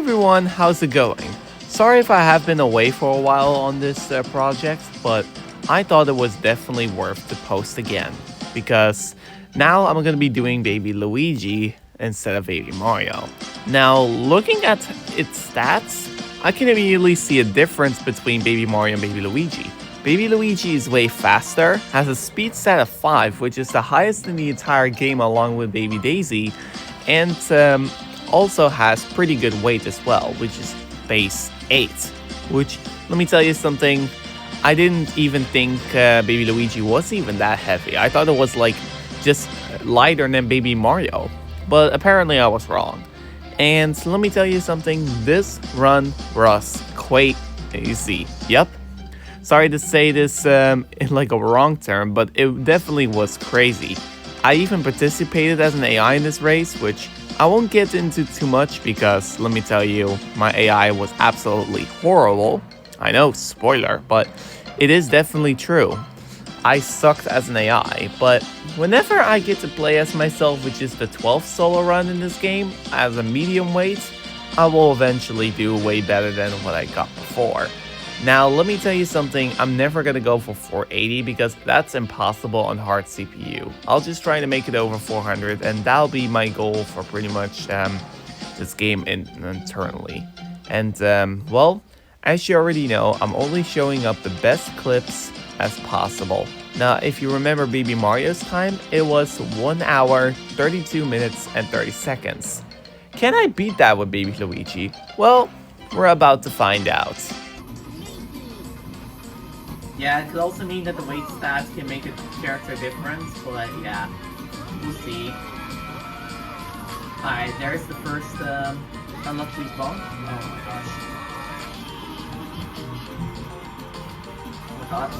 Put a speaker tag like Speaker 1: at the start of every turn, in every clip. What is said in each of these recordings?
Speaker 1: everyone, how's it going? Sorry if I have been away for a while on this project, but I thought it was definitely worth to post again because now I'm gonna be doing Baby Luigi instead of Baby Mario. Now, looking at its stats, I can immediately see a difference between Baby Mario and Baby Luigi. Baby Luigi is way faster, has a speed stat of 5, which is the highest in the entire game along with Baby Daisy, and also has pretty good weight as well, which is base 8. Which, let me tell you something, I didn't even think Baby Luigi was even that heavy. I thought it was like just lighter than Baby Mario, but apparently I was wrong. And let me tell you something, this run was quite easy. Yep. Sorry to say this in like a wrong term, but it definitely was crazy. I even participated as an AI in this race, which I won't get into too much because, let me tell you, my AI was absolutely horrible. I know, spoiler, but it is definitely true. I sucked as an AI, but whenever I get to play as myself, which is the 12th solo run in this game, as a medium weight, I will eventually do way better than what I got before. Now, let me tell you something, I'm never gonna go for 480 because that's impossible on hard CPU. I'll just try to make it over 400 and that'll be my goal for pretty much this game internally. And, well, as you already know, I'm only showing up the best clips as possible. Now, if you remember Baby Mario's time, it was 1 hour, 32 minutes, and 30 seconds. Can I beat that with Baby Luigi? Well, we're about to find out. Yeah, it could also mean that the weight stats can make a character difference, but yeah, we'll see. Alright, there's the first unlucky bump. Oh my gosh. Oh my god.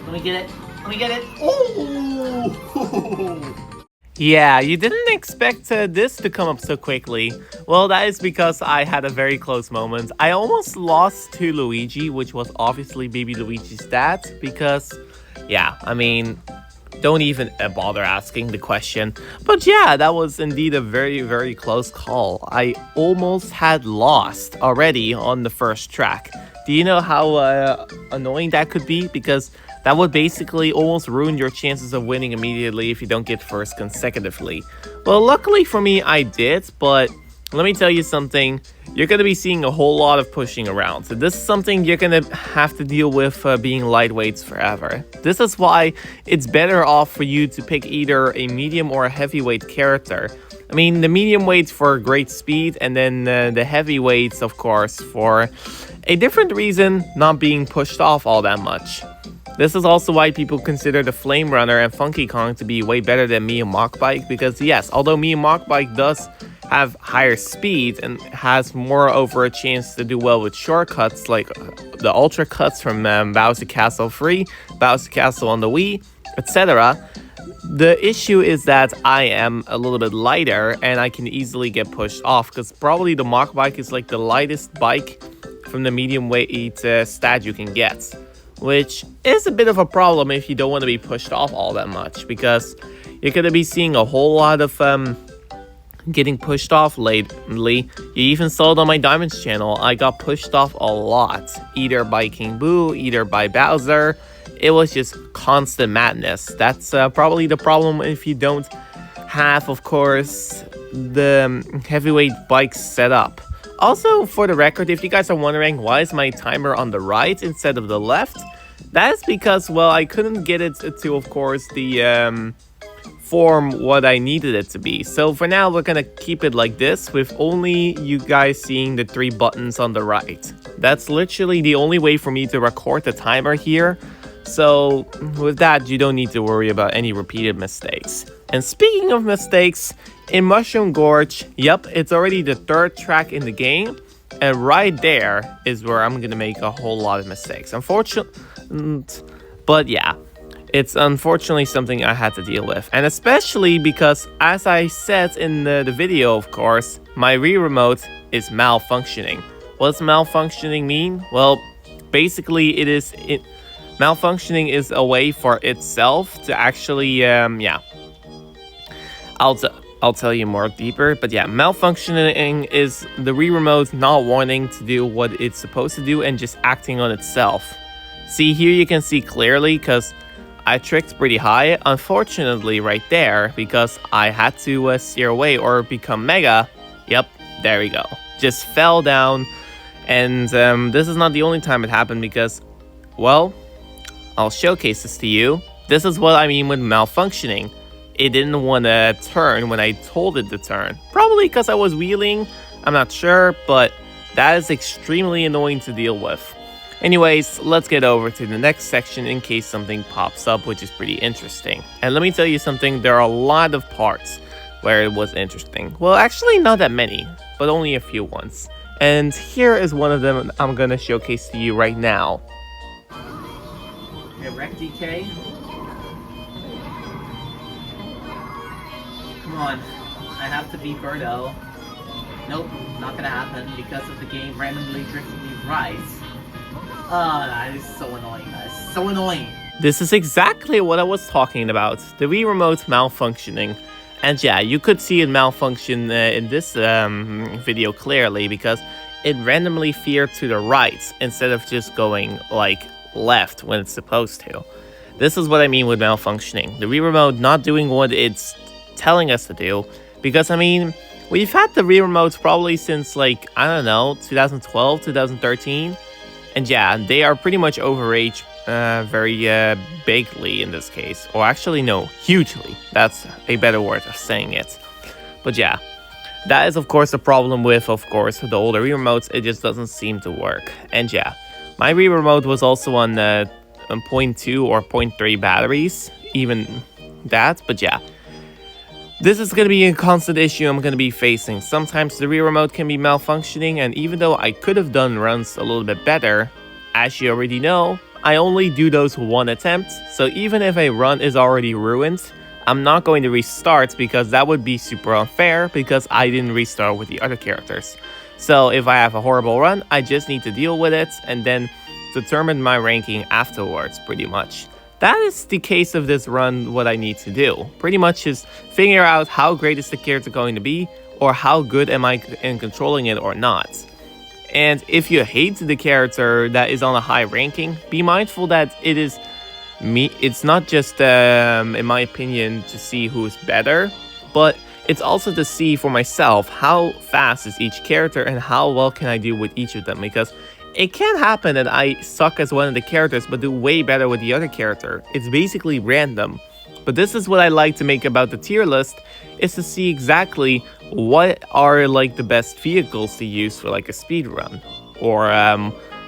Speaker 1: Let me get it. Let me get it. Oh! Yeah, you didn't expect this to come up so quickly. Well, that is because I had a very close moment. I almost lost to Luigi, which was obviously Baby Luigi's dad, because, yeah, I mean, don't even bother asking the question. But yeah, that was indeed a very, very close call. I almost had lost already on the first track. Do you know how annoying that could be? Because that would basically almost ruin your chances of winning immediately if you don't get first consecutively. Well, luckily for me, I did, but let me tell you something. You're going to be seeing a whole lot of pushing around. So this is something you're going to have to deal with being lightweights forever. This is why it's better off for you to pick either a medium or a heavyweight character. I mean, the medium weights for great speed, and then the heavyweights, of course, for a different reason, not being pushed off all that much. This is also why people consider the Flame Runner and Funky Kong to be way better than Mii and Mach Bike, because yes, although Mii and Mach Bike does have higher speed and has moreover a chance to do well with shortcuts like the Ultra Cuts from Bowser Castle Free, Bowser Castle on the Wii, etc. The issue is that I am a little bit lighter and I can easily get pushed off, because probably the Mach Bike is like the lightest bike from the medium weight stat you can get. Which is a bit of a problem if you don't want to be pushed off all that much, because you're going to be seeing a whole lot of getting pushed off lately. You even saw it on my Diamonds channel. I got pushed off a lot, either by King Boo, either by Bowser. It was just constant madness. That's probably the problem if you don't have, of course, the heavyweight bikes set up. Also, for the record, if you guys are wondering why is my timer on the right instead of the left, that's because, well, I couldn't get it to, of course, the form what I needed it to be. So for now, we're gonna keep it like this, with only you guys seeing the 3 buttons on the right. That's literally the only way for me to record the timer here. So with that, you don't need to worry about any repeated mistakes. And speaking of mistakes, in Mushroom Gorge, yep, it's already the 3rd track in the game, and right there is where I'm gonna make a whole lot of mistakes. But yeah, it's unfortunately something I had to deal with, and especially because, as I said in the video, of course, my Wii remote is malfunctioning. What does malfunctioning mean? Well, basically malfunctioning is a way for itself to actually, yeah. I'll I'll tell you more deeper. But yeah, malfunctioning is the Wii Remote not wanting to do what it's supposed to do and just acting on itself. See, here you can see clearly because I tricked pretty high. Unfortunately, right there, because I had to steer away or become Mega. Yep, there we go. Just fell down. And this is not the only time it happened because, well, I'll showcase this to you. This is what I mean with malfunctioning. It didn't want to turn when I told it to turn. Probably because I was wheeling, I'm not sure, but that is extremely annoying to deal with. Anyways, let's get over to the next section in case something pops up, which is pretty interesting. And let me tell you something, there are a lot of parts where it was interesting. Well, actually not that many, but only a few ones. And here is one of them I'm gonna showcase to you right now. Okay, Wreck DK. Come on, I have to beat Birdo. Nope, not gonna happen because of the game randomly drifting me right. That is so annoying, guys. So annoying. This is exactly what I was talking about. The Wii Remote malfunctioning. And yeah, you could see it malfunction in this video clearly because it randomly veered to the right instead of just going like left when it's supposed to. This is what I mean with malfunctioning. The Wii Remote not doing what it's telling us to do. Because I mean, we've had the Wii Remotes probably since like, I don't know, 2012, 2013. And yeah, they are pretty much overaged very bigly in this case. Or actually, no, hugely. That's a better word of saying it. But yeah, that is of course the problem with, of course, the older Wii Remotes. It just doesn't seem to work. And yeah, my Wii Remote was also on 0.2 or 0.3 batteries. Even that, but yeah. This is going to be a constant issue I'm going to be facing. Sometimes the Wii Remote can be malfunctioning, and even though I could have done runs a little bit better, as you already know, I only do those one attempt, so even if a run is already ruined, I'm not going to restart because that would be super unfair because I didn't restart with the other characters. So if I have a horrible run, I just need to deal with it and then determine my ranking afterwards, pretty much. That is the case of this run, what I need to do. Pretty much is figure out how great is the character going to be, or how good am I in controlling it or not. And if you hate the character that is on a high ranking, be mindful that it is me. It's not just, in my opinion, to see who's better, but it's also to see for myself how fast is each character and how well can I do with each of them, because it can happen that I suck as one of the characters but do way better with the other character. It's basically random. But this is what I like to make about the tier list, is to see exactly what are like the best vehicles to use for like a speed run or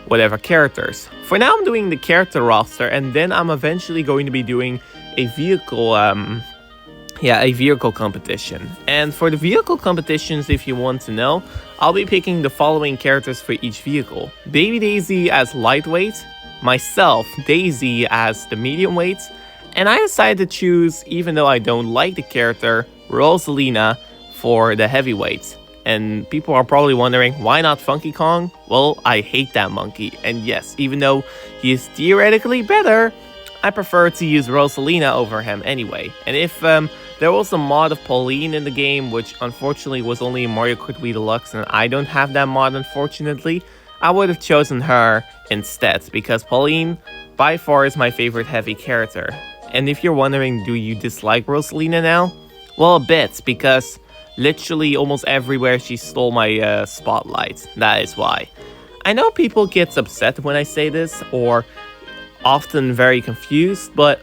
Speaker 1: whatever characters. For now I'm doing the character roster, and then I'm eventually going to be doing a vehicle a vehicle competition. And for the vehicle competitions, if you want to know, I'll be picking the following characters for each vehicle. Baby Daisy as lightweight, myself, Daisy as the medium weight, and I decided to choose, even though I don't like the character, Rosalina for the heavyweight. And people are probably wondering, why not Funky Kong? Well, I hate that monkey, and yes, even though he is theoretically better, I prefer to use Rosalina over him anyway. And if there was a mod of Pauline in the game, which unfortunately was only in Mario Kart Wii Deluxe, and I don't have that mod unfortunately, I would have chosen her instead, because Pauline by far is my favorite heavy character. And if you're wondering, do you dislike Rosalina now? Well, a bit, because literally almost everywhere she stole my spotlight. That is why. I know people get upset when I say this, or often very confused, but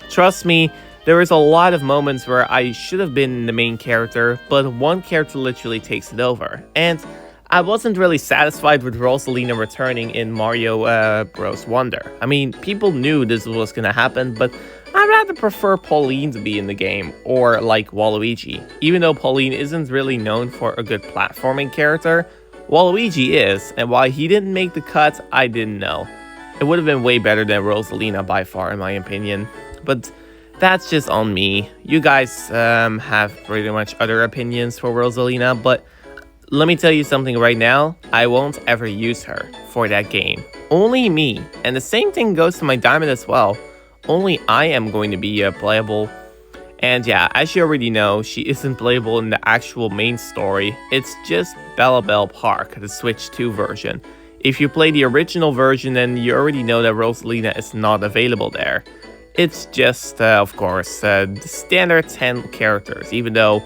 Speaker 1: trust me, there is a lot of moments where I should have been the main character, but one character literally takes it over. And I wasn't really satisfied with Rosalina returning in Mario Bros. Wonder. I mean, people knew this was gonna happen, but I'd rather prefer Pauline to be in the game, or like Waluigi. Even though Pauline isn't really known for a good platforming character, Waluigi is, and why he didn't make the cut, I didn't know. It would have been way better than Rosalina by far, in my opinion. But that's just on me. You guys have pretty much other opinions for Rosalina, but let me tell you something right now. I won't ever use her for that game. Only me. And the same thing goes to my Diamond as well. Only I am going to be playable And yeah, as you already know, she isn't playable in the actual main story. It's just Bellabelle Park, the Switch 2 version. If you play the original version, then you already know that Rosalina is not available there. It's just, of course, the standard 10 characters, even though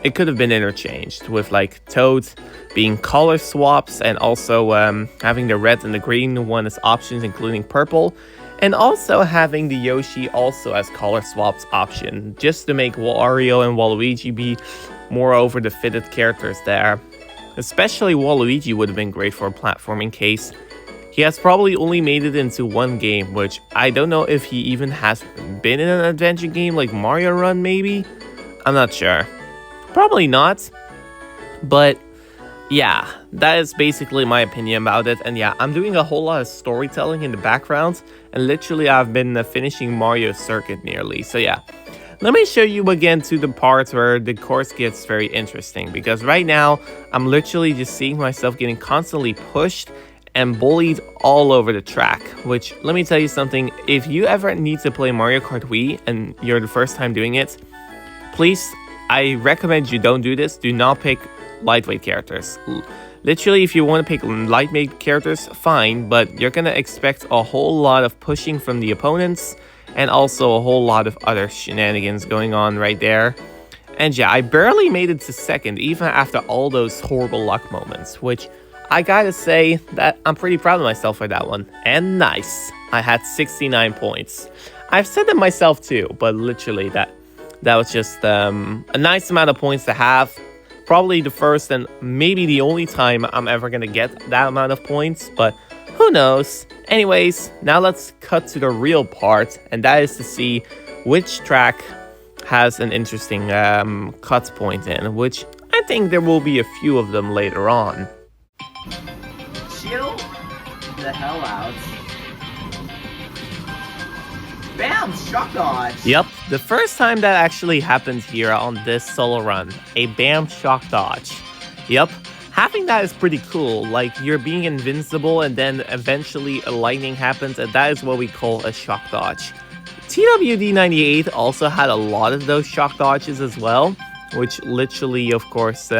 Speaker 1: it could have been interchanged with like Toad being color swaps and also having the red and the green one as options, including purple. And also having the Yoshi also as color swaps option, just to make Wario and Waluigi be more over the fitted characters there. Especially Waluigi would have been great for a platforming case. He has probably only made it into one game, which I don't know if he even has been in an adventure game like Mario Run maybe? I'm not sure. Probably not. But yeah, that is basically my opinion about it. And yeah, I'm doing a whole lot of storytelling in the background. And literally I've been finishing Mario Circuit nearly. So yeah, let me show you again to the part where the course gets very interesting. Because right now, I'm literally just seeing myself getting constantly pushed and bullied all over the track. Which, let me tell you something, if you ever need to play Mario Kart Wii and you're the first time doing it, please, I recommend you don't do this. Do not pick lightweight characters. Literally, if you want to pick lightweight characters, fine, but you're gonna expect a whole lot of pushing from the opponents and also a whole lot of other shenanigans going on right there. And yeah, I barely made it to second, even after all those horrible luck moments, which I gotta say that I'm pretty proud of myself for that one. And nice, I had 69 points. I've said that myself too, but literally that was just a nice amount of points to have. Probably the first and maybe the only time I'm ever gonna get that amount of points, but who knows. Anyways, now let's cut to the real part, and that is to see which track has an interesting cut point in, which I think there will be a few of them later on.
Speaker 2: Chill the hell out. Bam! Shock dodge!
Speaker 1: Yep, the first time that actually happened here on this solo run, a BAM shock dodge. Yep, having that is pretty cool, like you're being invincible and then eventually a lightning happens, and that is what we call a shock dodge. TWD98 also had a lot of those shock dodges as well, which literally, of course,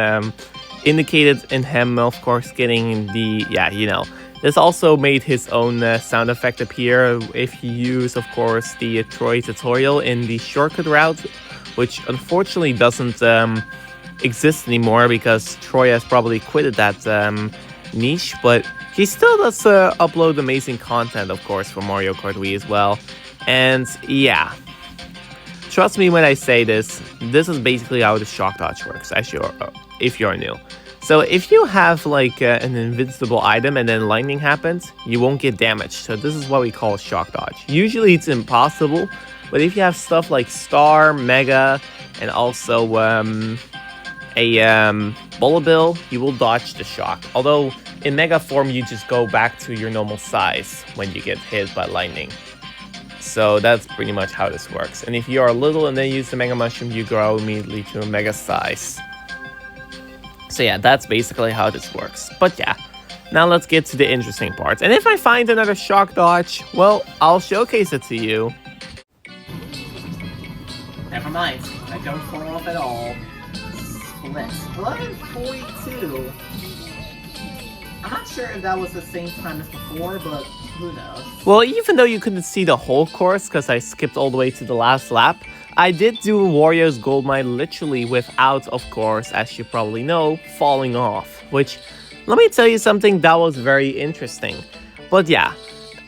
Speaker 1: indicated in him, of course, getting the, yeah, you know. This also made his own sound effect appear if you use, of course, the Troy tutorial in the shortcut route, which unfortunately doesn't exist anymore because Troy has probably quitted that niche, but he still does upload amazing content, of course, for Mario Kart Wii as well. And yeah, trust me when I say this is basically how the shock dodge works, if you're new. So if you have like an invincible item and then lightning happens, you won't get damaged. So this is what we call shock dodge. Usually it's impossible, but if you have stuff like Star, Mega, and also Bullet Bill, you will dodge the shock. Although in Mega form, you just go back to your normal size when you get hit by lightning. So that's pretty much how this works. And if you are little and then use the Mega Mushroom, you grow immediately to a Mega size. So yeah, that's basically how this works. But yeah, now let's get to the interesting parts. And if I find another shock dodge, well, I'll showcase it to you.
Speaker 2: Never mind, I don't fall off at all. Split. 11:42. I'm not sure if that was the same time as before, but who knows.
Speaker 1: Well, even though you couldn't see the whole course because I skipped all the way to the last lap, I did do Wario's Gold Mine literally without, of course, as you probably know, falling off. Which, let me tell you something, that was very interesting. But yeah,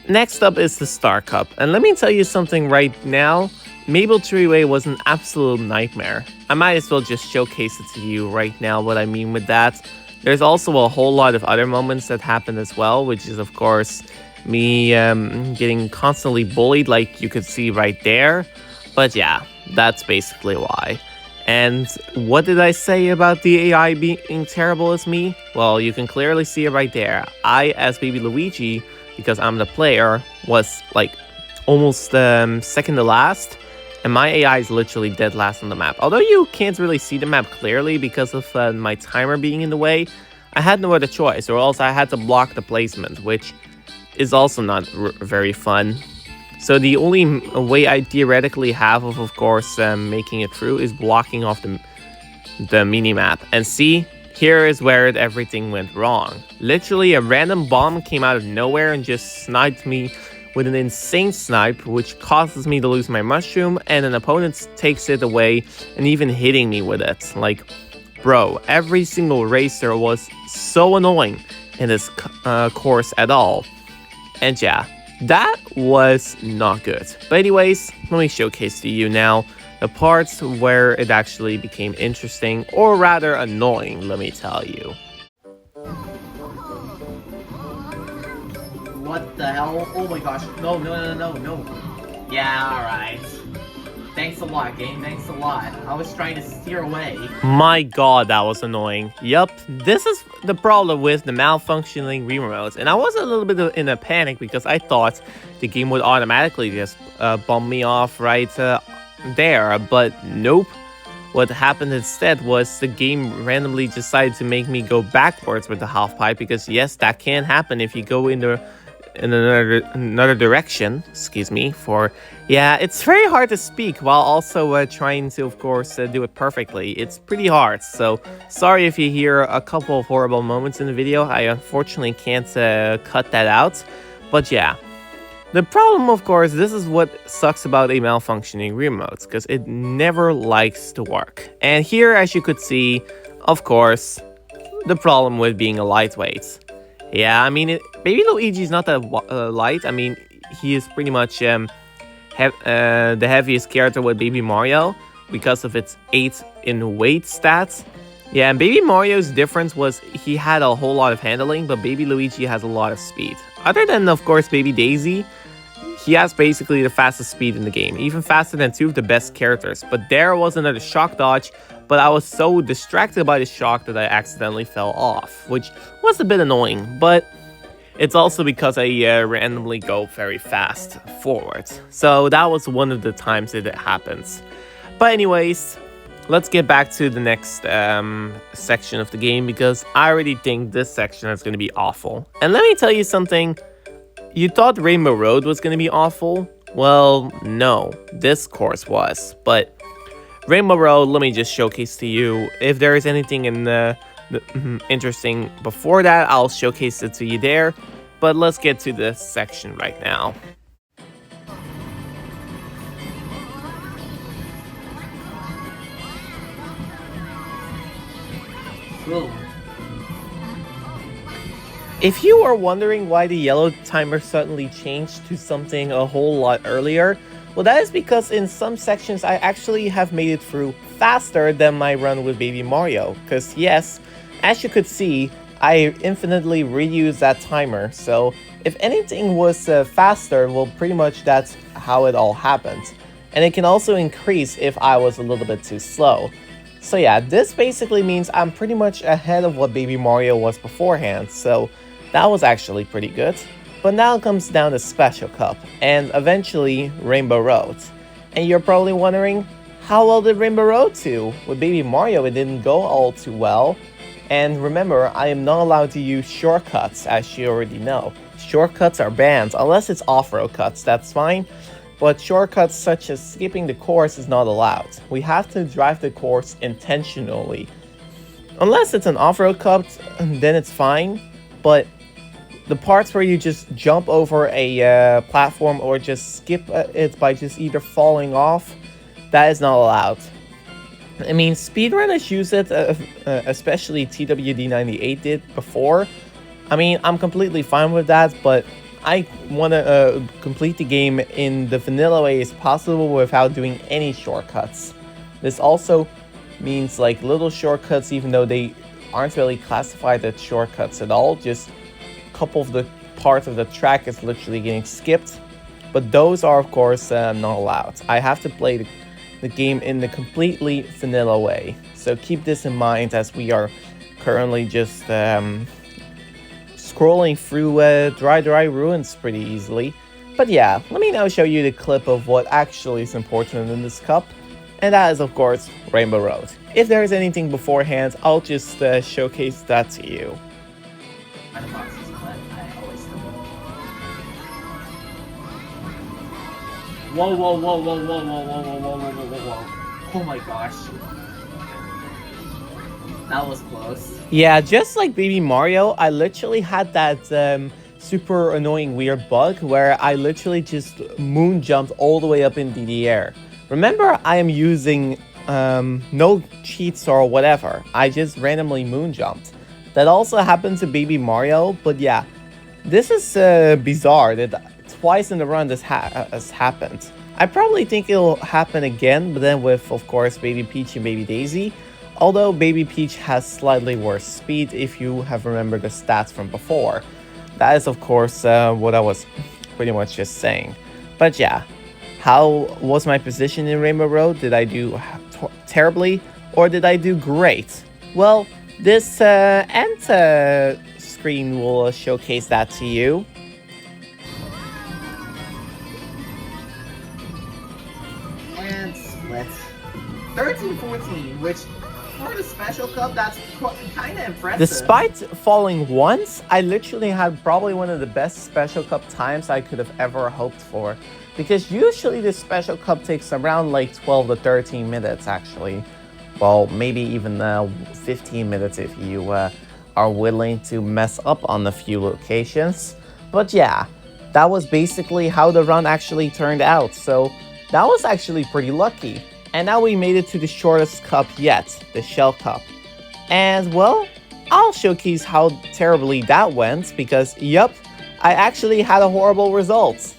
Speaker 1: next up is the Star Cup. And let me tell you something right now, Mabel Treeway was an absolute nightmare. I might as well just showcase it to you right now what I mean with that. There's also a whole lot of other moments that happened as well, which is, of course, me getting constantly bullied like you could see right there. But yeah, that's basically why. And what did I say about the AI being terrible as me? Well, you can clearly see it right there. I, as Baby Luigi, because I'm the player, was like almost second to last. And my AI is literally dead last on the map. Although you can't really see the map clearly because of my timer being in the way, I had no other choice, or else I had to block the placement, which is also not very fun. So the only way I theoretically have of course, making it through is blocking off the mini-map. And see, here is where everything went wrong. Literally, a random bomb came out of nowhere and just sniped me with an insane snipe, which causes me to lose my mushroom, and an opponent takes it away and even hitting me with it. Like, bro, every single racer was so annoying in this course at all. And yeah, that was not good. But anyways, let me showcase to you now the parts where it actually became interesting, or rather annoying, let me tell you.
Speaker 2: What the hell? Oh my gosh. No, no, no, no, no. Yeah, alright. Thanks a lot, game. Thanks a lot. I was trying to steer away.
Speaker 1: My god, that was annoying. Yup, this is the problem with the malfunctioning remotes. And I was a little bit in a panic because I thought the game would automatically just bump me off right there. But nope. What happened instead was the game randomly decided to make me go backwards with the half pipe, because yes, that can happen if you go in another direction. Excuse me for, yeah, it's very hard to speak while also trying to, of course, do it perfectly. It's pretty hard, so sorry if you hear a couple of horrible moments in the video. I unfortunately can't cut that out, but yeah. The problem, of course, this is what sucks about a malfunctioning remote, because it never likes to work. And here, as you could see, of course, the problem with being a lightweight. Yeah, I mean, Baby Luigi is not that light. I mean, he is pretty much the heaviest character with Baby Mario because of its 8 in weight stats. Yeah, and Baby Mario's difference was he had a whole lot of handling, but Baby Luigi has a lot of speed. Other than, of course, Baby Daisy, he has basically the fastest speed in the game, even faster than 2 of the best characters. But there was another shock dodge, but I was so distracted by the shock that I accidentally fell off, which was a bit annoying, but it's also because I randomly go very fast forward. So that was one of the times that it happens. But anyways, let's get back to the next section of the game, because I already think this section is going to be awful. And let me tell you something. You thought Rainbow Road was going to be awful? Well, no, this course was. But Rainbow Road, let me just showcase to you. If there is anything in the interesting before that, I'll showcase it to you there. But let's get to this section right now.
Speaker 2: Cool.
Speaker 1: If you are wondering why the yellow timer suddenly changed to something a whole lot earlier, well, that is because in some sections I actually have made it through faster than my run with Baby Mario. Because yes, as you could see, I infinitely reused that timer, so if anything was faster, well, pretty much that's how it all happened. And it can also increase if I was a little bit too slow. So yeah, this basically means I'm pretty much ahead of what Baby Mario was beforehand, so that was actually pretty good. But now it comes down to Special Cup, and eventually Rainbow Road. And you're probably wondering, how well did Rainbow Road do? With Baby Mario, it didn't go all too well. And remember, I am not allowed to use shortcuts, as you already know. Shortcuts are banned, unless it's off-road cuts, that's fine. But shortcuts such as skipping the course is not allowed. We have to drive the course intentionally. Unless it's an off-road cut, then it's fine. But the parts where you just jump over a platform or just skip it by just either falling off, that is not allowed. I mean, speedrunners use it, especially TWD98 did before. I mean, I'm completely fine with that, but I want to complete the game in the vanilla way as possible without doing any shortcuts. This also means like little shortcuts, even though they aren't really classified as shortcuts at all. Just a couple of the parts of the track is literally getting skipped, but those are of course not allowed. I have to play the game in the completely vanilla way. So keep this in mind as we are currently just scrolling through Dry Ruins pretty easily. But yeah, let me now show you the clip of what actually is important in this cup, and that is of course Rainbow Road. If there is anything beforehand, I'll just showcase that to you.
Speaker 2: Whoa, whoa, whoa, whoa, whoa, whoa, whoa, whoa, whoa, whoa, whoa, whoa. Oh my gosh. That was close.
Speaker 1: Yeah, just like Baby Mario, I literally had that super annoying weird bug where I literally just moon jumped all the way up into the air. Remember, I am using no cheats or whatever. I just randomly moon jumped. That also happened to Baby Mario, but yeah, this is bizarre that twice in a run this has happened. I probably think it'll happen again, but then with, of course, Baby Peach and Baby Daisy. Although Baby Peach has slightly worse speed if you have remembered the stats from before. That is, of course, what I was pretty much just saying. But yeah, how was my position in Rainbow Road? Did I do terribly or did I do great? Well, this end screen will showcase that to you.
Speaker 2: And split. 13-14, which for the Special Cup, that's kind of impressive.
Speaker 1: Despite falling once, I literally had probably one of the best Special Cup times I could have ever hoped for. Because usually the Special Cup takes around like 12 to 13 minutes actually. Well, maybe even 15 minutes if you are willing to mess up on a few locations. But yeah, that was basically how the run actually turned out. So that was actually pretty lucky. And now we made it to the shortest cup yet, the Shell Cup. And well, I'll showcase how terribly that went because, yup, I actually had a horrible result.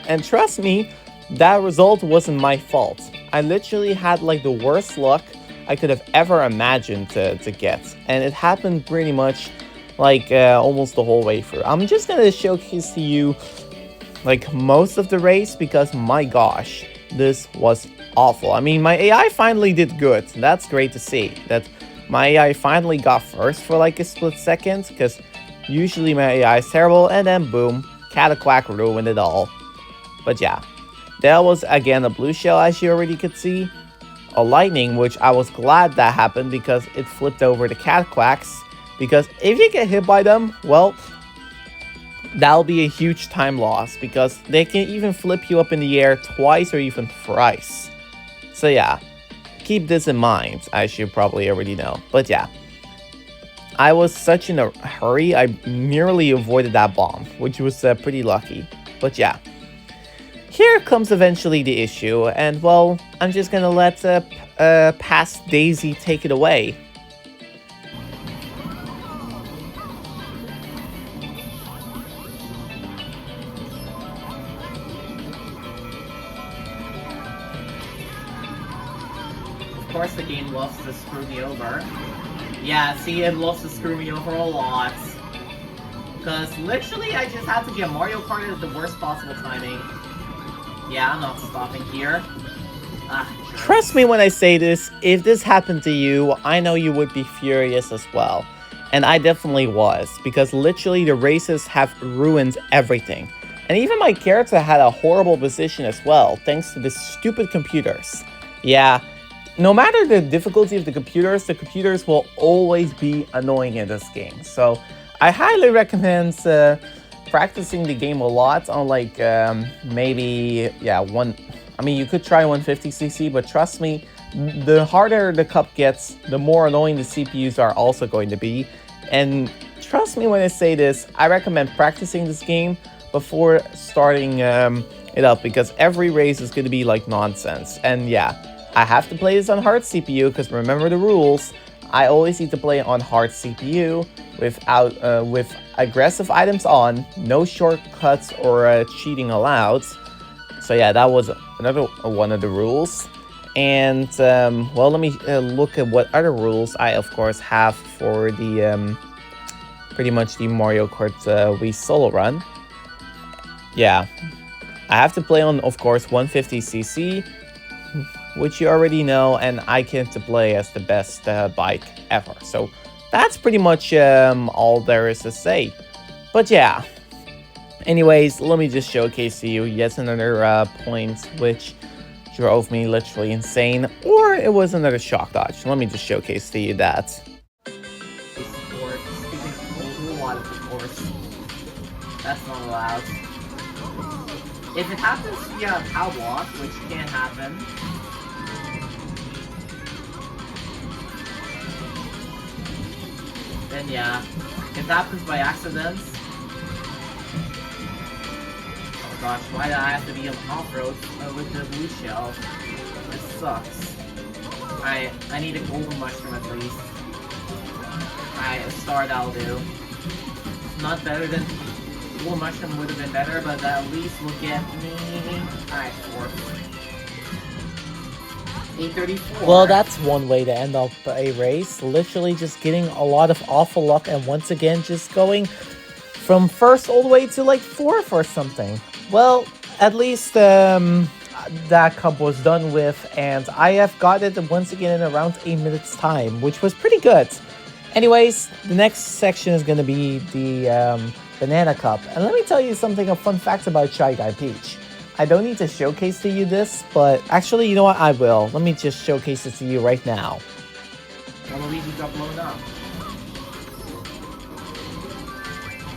Speaker 1: And trust me, that result wasn't my fault. I literally had like the worst luck I could have ever imagined to get. And it happened pretty much like almost the whole way through. I'm just gonna showcase to you like most of the race because my gosh, this was awful. I mean, my AI finally did good. That's great to see. That my AI finally got first for like a split second, because usually my AI is terrible, and then boom, Cataquack ruined it all. But yeah, there was again a blue shell as you already could see. A lightning, which I was glad that happened because it flipped over the Cataquacks. Because if you get hit by them, well, that'll be a huge time loss because they can even flip you up in the air twice or even thrice. So yeah, keep this in mind, as you probably already know. But yeah, I was such in a hurry, I nearly avoided that bomb, which was pretty lucky. But yeah, here comes eventually the issue, and well, I'm just gonna let past Daisy take it away.
Speaker 2: Of course the game loves to screw me over. Yeah, see, it loves to screw me over a lot. Because literally I just had to get Mario Kart at the worst possible timing. Yeah, I'm not stopping here.
Speaker 1: Trust me when I say this, if this happened to you, I know you would be furious as well. And I definitely was, because literally the races have ruined everything. And even my character had a horrible position as well, thanks to the stupid computers. Yeah, no matter the difficulty of the computers will always be annoying in this game. So I highly recommend practicing the game a lot on like maybe, yeah, I mean, you could try 150cc, but trust me, the harder the cup gets, the more annoying the CPUs are also going to be. And trust me when I say this, I recommend practicing this game before starting it up, because every race is going to be like nonsense. And yeah, I have to play this on hard CPU, because remember the rules, I always need to play on hard CPU with aggressive items on, no shortcuts or cheating allowed. So yeah, that was another one of the rules. And well, let me look at what other rules I of course have for the pretty much the Mario Kart Wii solo run. Yeah, I have to play on, of course, 150cc, which you already know, and I get to play as the best bike ever. So that's pretty much all there is to say. But yeah, anyways, let me just showcase to you yet another point which drove me literally insane, or it was another shock dodge. Let me just showcase to you that.
Speaker 2: That's not allowed. If it happens via power block, which can happen, then yeah. If it happens by accident, oh gosh, why do I have to be on off-road with the blue shell? This sucks. Alright, I need a golden mushroom at least. Alright, a star that'll do. Not better than... Golden mushroom would have been better, but that at least will get me... Alright, 4. 834.
Speaker 3: Well, that's one way to end up a race. Literally just getting a lot of awful luck and once again just going from first all the way to like 4th or something. Well, at least that cup was done with and I have got it once again in around 8 minutes time, which was pretty good. Anyways, the next section is going to be the banana cup. And let me tell you something, a fun fact about Shy Guy Peach. I don't need to showcase to you this, but actually, you know what? I will. Let me just showcase it to you right now.
Speaker 2: Well, Luigi got blown up.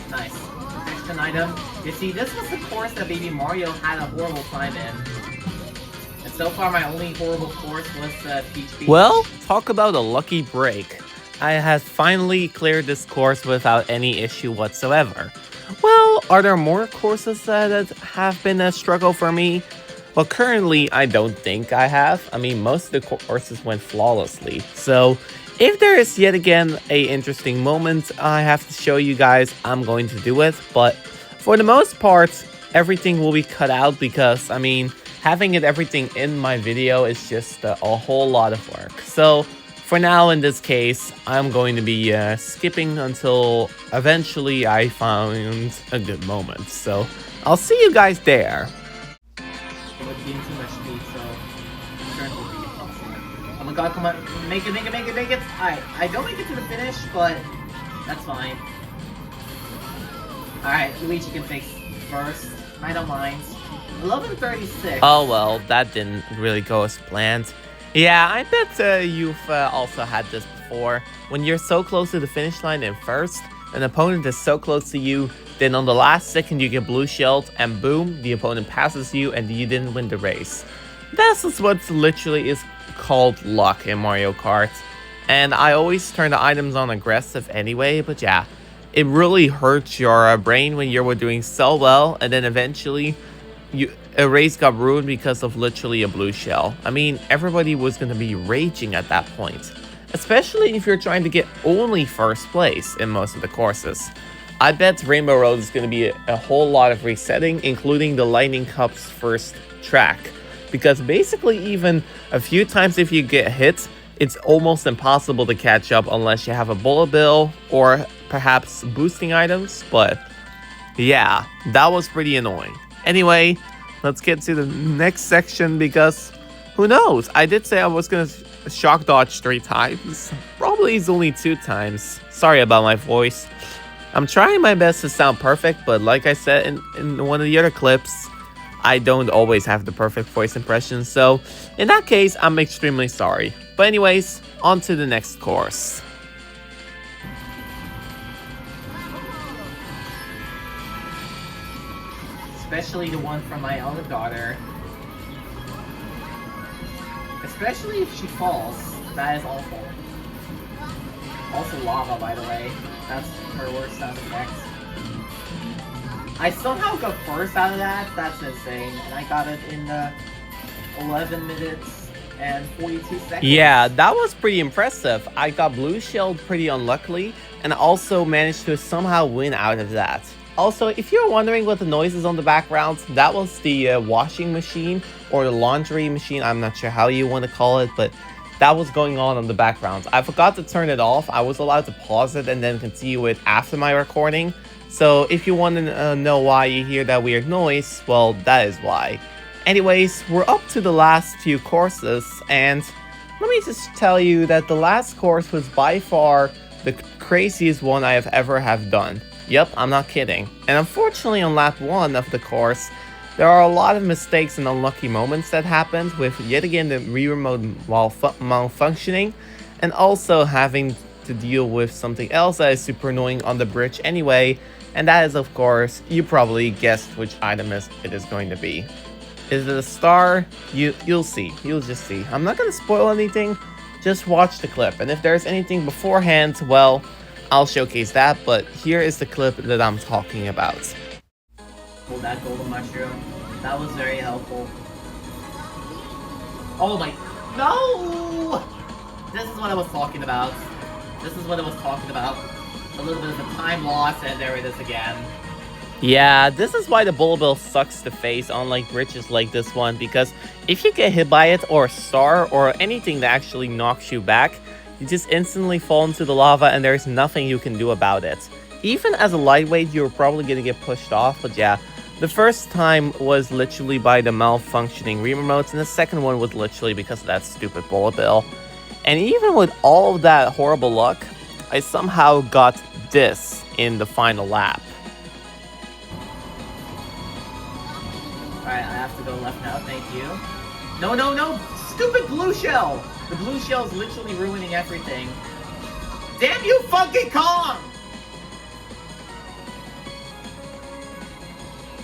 Speaker 2: Nice. Protection item. You see, this was the course that Baby Mario had a horrible time in. And so far, my only horrible course was Peach Beach.
Speaker 1: Well, talk about a lucky break. I have finally cleared this course without any issue whatsoever. Well, are there more courses that have been a struggle for me? Well, currently, I don't think I have. I mean, most of the courses went flawlessly. So, if there is yet again a interesting moment I have to show you guys, I'm going to do it. But for the most part, everything will be cut out because, I mean, having everything in my video is just a whole lot of work. So, for now, in this case, I'm going to be skipping until eventually I find a good moment. So, I'll see you guys there.
Speaker 2: It would gain too much speed, so turn will be impossible. Oh my god, come on. Make it, make it, make it, make it! Alright, I don't make it to the finish, but that's fine. Alright, Luigi can take first. I don't mind. 11:36.
Speaker 1: Oh well, that didn't really go as planned. Yeah, I bet you've also had this before. When you're so close to the finish line in first, an opponent is so close to you, then on the last second you get blue shelled, and boom, the opponent passes you and you didn't win the race. This is what literally is called luck in Mario Kart. And I always turn the items on aggressive anyway, but yeah, it really hurts your brain when you were doing so well, and then eventually a race got ruined because of literally a blue shell. I mean, everybody was going to be raging at that point. Especially if you're trying to get only first place in most of the courses. I bet Rainbow Road is going to be a whole lot of resetting, including the Lightning Cup's first track. Because basically even a few times if you get hit, it's almost impossible to catch up unless you have a bullet bill or perhaps boosting items. But yeah, that was pretty annoying. Anyway, let's get to the next section because who knows? I did say I was going to shock dodge 3 times. Probably it's only 2 times. Sorry about my voice. I'm trying my best to sound perfect, but like I said in one of the other clips, I don't always have the perfect voice impression. So in that case, I'm extremely sorry. But anyways, on to the next course.
Speaker 2: Especially the one from my own daughter. Especially if she falls. That is awful. Also lava, by the way. That's her worst sound effect. I somehow got first out of that. That's insane. And I got it in 11 minutes and 42 seconds.
Speaker 1: Yeah, that was pretty impressive. I got blue shelled pretty unluckily, and I also managed to somehow win out of that. Also, if you're wondering what the noise is on the background, that was the washing machine or the laundry machine. I'm not sure how you want to call it, but that was going on the background. I forgot to turn it off. I was allowed to pause it and then continue it after my recording. So if you want to know why you hear that weird noise, well, that is why. Anyways, we're up to the last few courses, and let me just tell you that the last course was by far the craziest one I have ever done. Yep, I'm not kidding. And unfortunately on lap 1 of the course, there are a lot of mistakes and unlucky moments that happened with yet again the Wii remote malfunctioning, and also having to deal with something else that is super annoying on the bridge anyway, And that is, of course, you probably guessed which item it is going to be. Is it a star? You'll see. You'll just see. I'm not gonna spoil anything. Just watch the clip. And if there's anything beforehand, well, I'll showcase that. But here is the clip that I'm talking about.
Speaker 2: Hold that golden mushroom. That was very helpful. Oh my... No! This is what I was talking about. This is what I was talking about. A little bit of a time loss, and there it is again.
Speaker 1: Yeah, this is why the Bullet Bill sucks to face, unlike bridges like this one, because if you get hit by it, or a star, or anything that actually knocks you back, you just instantly fall into the lava and there's nothing you can do about it. Even as a lightweight, you're probably gonna get pushed off, but yeah, the first time was literally by the malfunctioning Wii remotes, and the second one was literally because of that stupid Bullet Bill. And even with all of that horrible luck, I somehow got this in the final lap.
Speaker 2: Alright, I have to go left now, thank you. No, no, no! Stupid blue shell! The blue shell is literally ruining everything. Damn you, Funky Kong!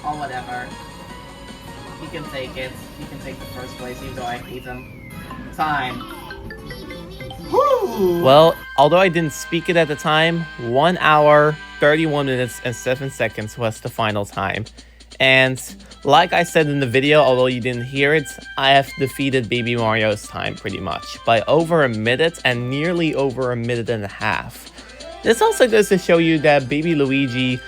Speaker 2: Oh, whatever. He can take it. He can take the first place, even though I hate him. Time. Woo!
Speaker 1: Well, although I didn't speak it at the time, 1 hour, 31 minutes, and 7 seconds was the final time. And like I said in the video, although you didn't hear it, I have defeated Baby Mario's time pretty much by over a minute and nearly over a minute and a half. This also goes to show you that Baby Luigi's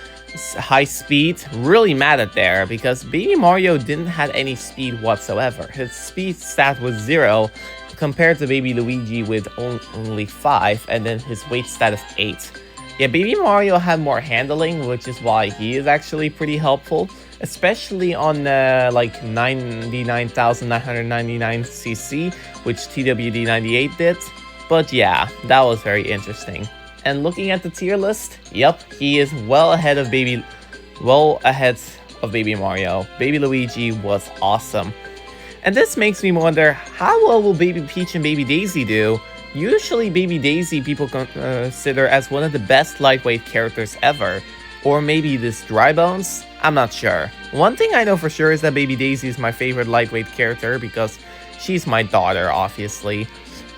Speaker 1: high speed really mattered there, because Baby Mario didn't have any speed whatsoever. His speed stat was 0 compared to Baby Luigi with only 5, and then his weight stat of 8. Yeah, Baby Mario had more handling, which is why he is actually pretty helpful, especially on like 99,999cc, which TWD98 did. But yeah, that was very interesting. And looking at the tier list, yep, he is well ahead of Baby Mario. Baby Luigi was awesome. And this makes me wonder, how well will Baby Peach and Baby Daisy do? Usually Baby Daisy people consider as one of the best lightweight characters ever. Or maybe this Dry Bones? I'm not sure. One thing I know for sure is that Baby Daisy is my favorite lightweight character because she's my daughter, obviously.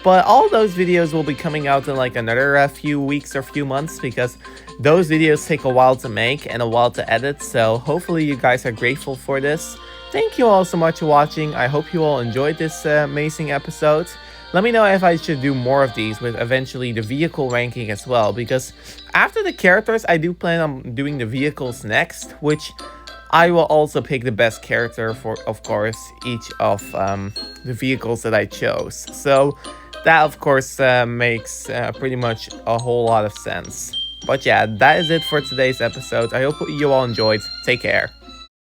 Speaker 1: But all those videos will be coming out in like another few weeks or few months, because those videos take a while to make and a while to edit, so hopefully you guys are grateful for this. Thank you all so much for watching. I hope you all enjoyed this amazing episode. Let me know if I should do more of these with eventually the vehicle ranking as well, because after the characters, I do plan on doing the vehicles next, which I will also pick the best character for, of course, each of the vehicles that I chose. So that, of course, makes pretty much a whole lot of sense. But yeah, that is it for today's episode. I hope you all enjoyed. Take care.